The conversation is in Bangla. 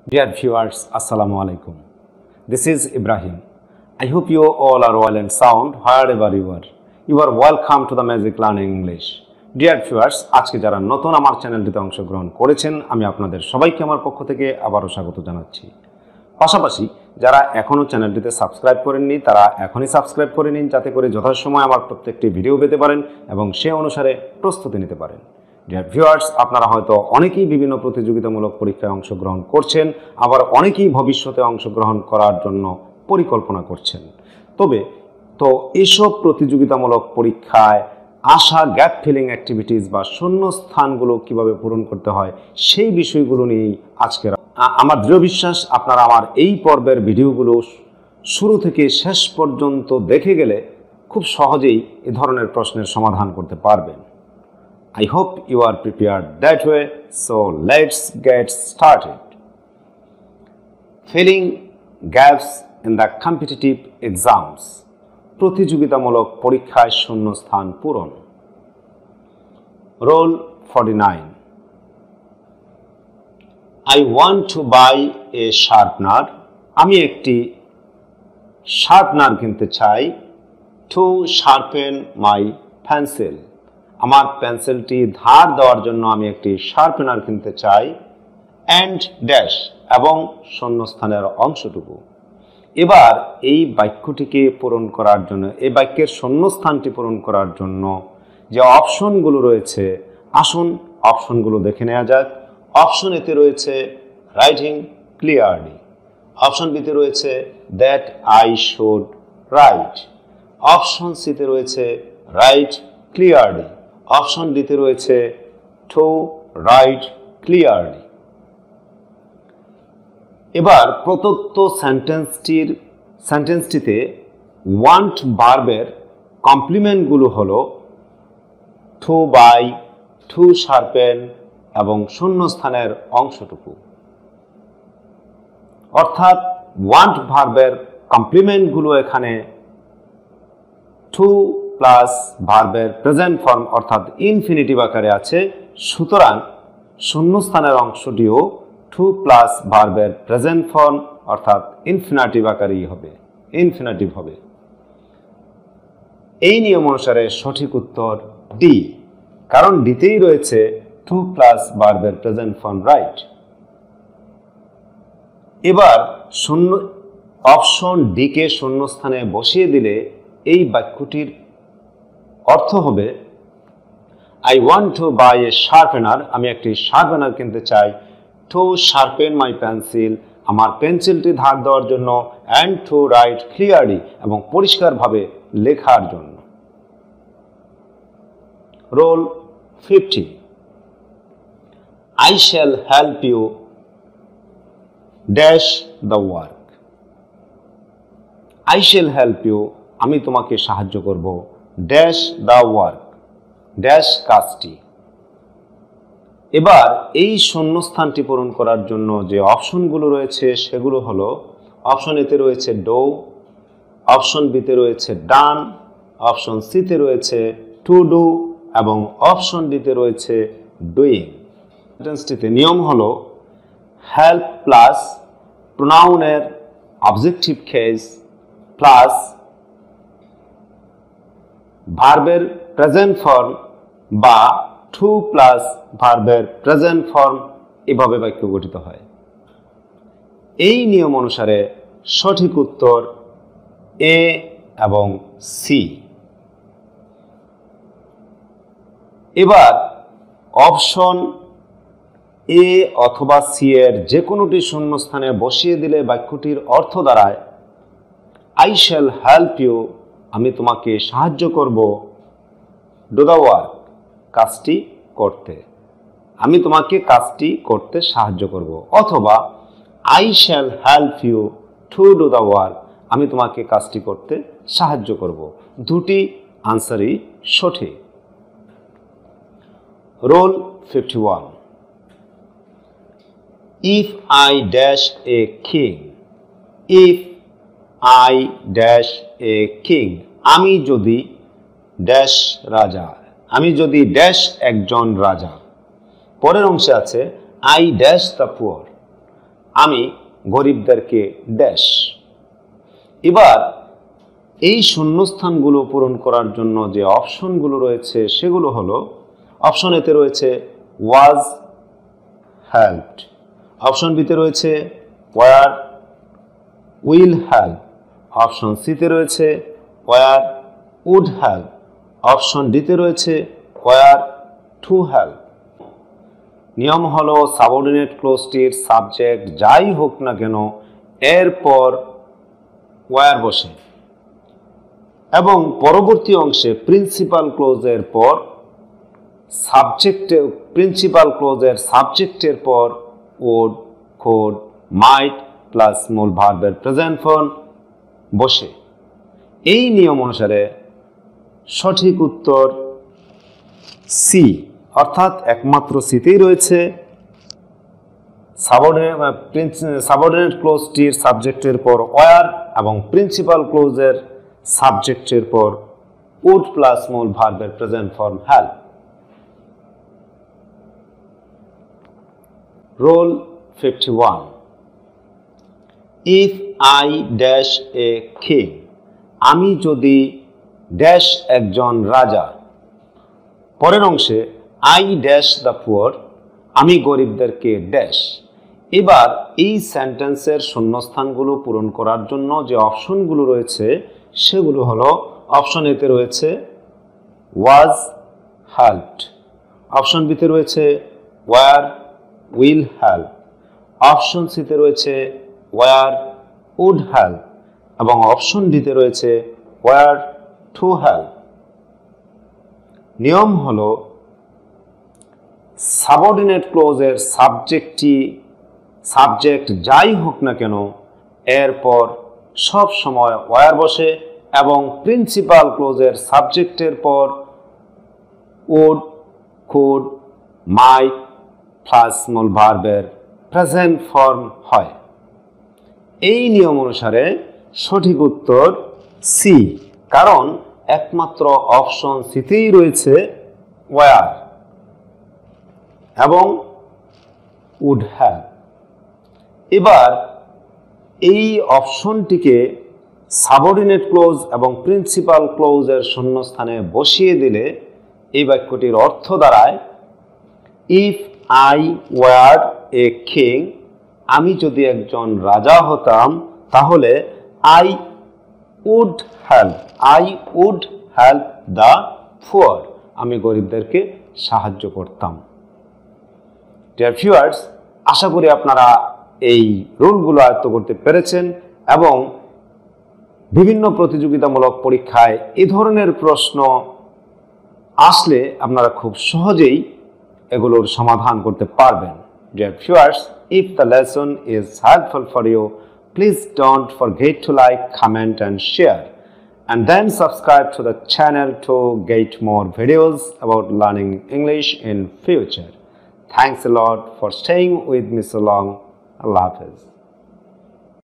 Dear viewers, Assalamu alaikum. This is Ibrahim. I hope you all are well and sound wherever you are. You are welcome to the Magic Learning English. Dear viewers, আজকে যারা নতুন আমার চ্যানেলটিতে অংশগ্রহণ করেছেন আমি আপনাদের সবাইকে আমার পক্ষ থেকে আবারও স্বাগত জানাচ্ছি। পাশাপাশি যারা এখনো চ্যানেলটিতে সাবস্ক্রাইব করেননি তারা এখনই সাবস্ক্রাইব করে নিন যাতে করে যথাসময়ে আমার প্রত্যেকটি ভিডিও পেতে পারেন এবং সে অনুসারে প্রস্তুতি নিতে পারেন। ডিয়ার ভিউয়ার্স, আপনারা হয়তো অনেকেই বিভিন্ন প্রতিযোগিতামূলক পরীক্ষায় অংশগ্রহণ করছেন, আবার অনেকেই ভবিষ্যতে অংশগ্রহণ করার জন্য পরিকল্পনা করছেন। তো এইসব প্রতিযোগিতামূলক পরীক্ষায় আসা গ্যাপ ফিলিং অ্যাক্টিভিটিস বা শূন্যস্থানগুলো কিভাবে পূরণ করতে হয় সেই বিষয়গুলো নিয়েই আজকের আমার দৃঢ় বিশ্বাস আপনারা আমার এই পর্বের ভিডিওগুলো শুরু থেকে শেষ পর্যন্ত দেখে গেলে খুব সহজেই এ ধরনের প্রশ্নের সমাধান করতে পারবেন। I hope you are prepared that way, so let's get started. Filling gaps in the competitive exams. প্রতিযোগিতামূলক পরীক্ষায় শূন্যস্থান পূরণ। Role 49. I want to buy a sharpener. আমি একটি শার্পনার কিনতে চাই। To sharpen my pencil. আমার পেন্সিলটি ধার দেওয়ার জন্য আমি একটি শার্পনার কিনতে চাই। অ্যান্ড ড্যাশ এবং শূন্যস্থানের অংশটুকু। এবার এই বাক্যটিকে পূরণ করার জন্য এই বাক্যের শূন্যস্থানটি পূরণ করার জন্য যে অপশনগুলো রয়েছে আসুন অপশনগুলো দেখে নেওয়া যাক। অপশন এতে রয়েছে রাইটিং ক্লিয়ারলি, অপশন বিতে রয়েছে that I should write, option সিতে রয়েছে রাইট ক্লিয়ারলি, অপশন ডিতে রয়েছে টু রাইট ক্লিয়ারলি। এবার প্রদত্ত সেন্টেন্সটিতে ওয়ান্ট ভার্বের কমপ্লিমেন্টগুলো হলো টু বাই, টু শার্পেন এবং শূন্যস্থানের অংশটুকু। অর্থাৎ ওয়ান্ট ভার্বের কমপ্লিমেন্টগুলো এখানে টু প্লাস ভার্বের প্রেজেন্ট ফর্ম অর্থাৎ ইনফিনিটিভ আকারে আছে, সুতরাং শূন্যস্থানের অংশটিও টু প্লাস ভার্বের প্রেজেন্ট ফর্ম অর্থাৎ ইনফিনিটিভ আকারেই হবে, ইনফিনিটিভ হবে। এই নিয়ম অনুসারে সঠিক উত্তর ডি, কারণ ডিতেই রয়েছে টু প্লাস ভার্বের প্রেজেন্ট ফর্ম রাইট। এবার অপশন ডি কে শূন্যস্থানে বসিয়ে দিলে এই বাক্যটির অর্থ হবে আই ওয়ান্ট টু বাই এ শার্পেনার, আমি একটি শার্পেনার কিনতে চাই। টু শার্পেন মাই পেন্সিল, আমার পেন্সিলটি ধার দেওয়ার জন্য। অ্যান্ড টু রাইট ক্লিয়ারলি, এবং পরিষ্কারভাবে লেখার জন্য। Role 50. I shall help you dash the work. I shall help you, আমি তোমাকে সাহায্য করব। ড্যাশ দ্য ওয়ার্ক, ড্যাশ কাজটি। এবার এই শূন্যস্থানটি পূরণ করার জন্য যে অপশনগুলো রয়েছে সেগুলো হলো অপশন এতে রয়েছে ডো, অপশন বিতে রয়েছে ডান, অপশন সিতে রয়েছে টু ডু এবং অপশন ডিতে রয়েছে ডুইং। সেন্টেন্সটিতে নিয়ম হলো হেল্প প্লাস প্রোনাউনের অবজেক্টিভ কেস প্লাস ভার্বের প্রেজেন্ট ফর্ম বা টু প্লাস ভার্বের প্রেজেন্ট ফর্ম, এভাবে বাক্য গঠিত হয়। এই নিয়ম অনুসারে সঠিক উত্তর এ এবং সি। এবার অপশন এ অথবা সি এর যে কোনোটি শূন্যস্থানে বসিয়ে দিলে বাক্যটির অর্থ দাঁড়ায় আই শ্যাল হেল্প ইউ, আমি তোমাকে সাহায্য করব। ডু দ্য ওয়ার্ক, কাজটি করতে, আমি তোমাকে কাজটি করতে সাহায্য করব। অথবা I shall help you to do the work, আমি তোমাকে কাজটি করতে সাহায্য করব। দুটি আনসারই সঠিক। Roll 51. If I dash a king, if I dash a king, আমি যদি ড্যাশ রাজা, আমি যদি ড্যাশ একজন রাজা। পরের অংশে আছে আই ড্যাশ দ্য পুয়ার, আমি গরিবদেরকে ড্যাশ। এবার এই শূন্যস্থানগুলো পূরণ করার জন্য যে অপশনগুলো রয়েছে সেগুলো হলো, অপশন এতে রয়েছে ওয়াজ হেল্পড, অপশন বিতে রয়েছে ওয়ার উইল হেল্প, অপশন সিতে রয়েছে ওয়ার উড হেল্প, অপশন ডিতে রয়েছে ওয়ার টু হেল্প। নিয়ম হলো সাবঅর্ডিনেট ক্লোজটির সাবজেক্ট যাই হোক না কেন এরপর ওয়ার বসে এবং পরবর্তী অংশে প্রিন্সিপাল ক্লোজের পর সাবজেক্টে, প্রিন্সিপাল ক্লোজের সাবজেক্টের পর ওড, কোড, মাইট প্লাস মূল ভার্বের প্রেজেন্ট ফর্ম বসে। এই নিয়ম অনুসারে সঠিক উত্তর সি, অর্থাৎ একমাত্র সিতেই রয়েছে সাবঅর্ডিনেট ক্লোজটির সাবজেক্টের পর ওয়ার এবং প্রিন্সিপাল ক্লোজের সাবজেক্টের পর উড প্লাস মূল ভার্বের present form help. Roll 51, if I dash a king, আমি যদি ড্যাশ একজন রাজা। পরের অংশে আই ড্যাশ দ্য পুয়ার, আমি গরিবদেরকে ড্যাশ। এবার এই সেন্টেন্সের শূন্যস্থানগুলো পূরণ করার জন্য যে অপশনগুলো রয়েছে সেগুলো হলো, অপশন এতে রয়েছে ওয়াজ হেল্পড, অপশন বিতে রয়েছে ওয়ার উইল হেল্প, অপশন সিতে রয়েছে ওয়ার উড হেল্প এবং অপশন ডিতে রয়েছে ওয়ার টু হেল্প। নিয়ম হলো সাবঅর্ডিনেট ক্লোজের সাবজেক্ট যাই হোক না কেন এরপর সব সময় ওয়ার বসে এবং প্রিন্সিপাল ক্লোজের সাবজেক্টের পর উড, কুড, মাইট প্লাস মূল ভার্বের প্রেজেন্ট ফর্ম হয়। এই নিয়ম অনুসারে সঠিক উত্তর সি, কারণ একমাত্র অপশন সিতেই রয়েছে ওয়ার এবং উড হ্যাভ। এবার এই অপশনটিকে সাবঅর্ডিনেট ক্লোজ এবং প্রিন্সিপাল ক্লোজের শূন্যস্থানে বসিয়ে দিলে এই বাক্যটির অর্থ দাঁড়ায়, if I were a king, আমি যদি একজন রাজা হতাম তাহলে I would help the poor, আমি গরিবদেরকে সাহায্য করতাম। ডিয়ার ভিউয়ার্স, আশা করি আপনারা এই রুলগুলো আয়ত্ত করতে পেরেছেন এবং বিভিন্ন প্রতিযোগিতামূলক পরীক্ষায় এই ধরনের প্রশ্ন আসলে আপনারা খুব সহজেই এগুলোর সমাধান করতে পারবেন। Dear viewers, if the lesson is helpful for you, please don't forget to like, comment and share, and then subscribe to the channel to get more videos about learning English in future. Thanks a lot for staying with me so long. Allah Hafiz.